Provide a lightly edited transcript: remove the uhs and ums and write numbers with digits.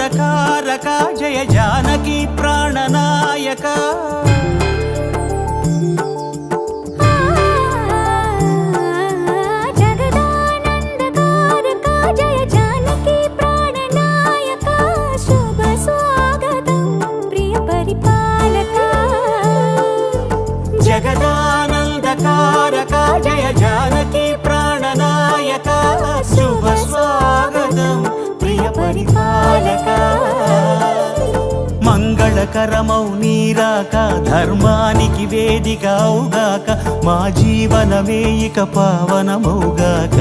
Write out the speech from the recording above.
జగదానందకారక జయ జానకి ప్రాణనాయక జగదానందకారక జయ జానకి ప్రాణనాయక శుభ స్వాగతం ప్రియ పరిపాలక మంగళకరమౌ నీరాక ధర్మానికి వేదిక అవుగాక మా జీవనమే ఇక పావనమౌగాక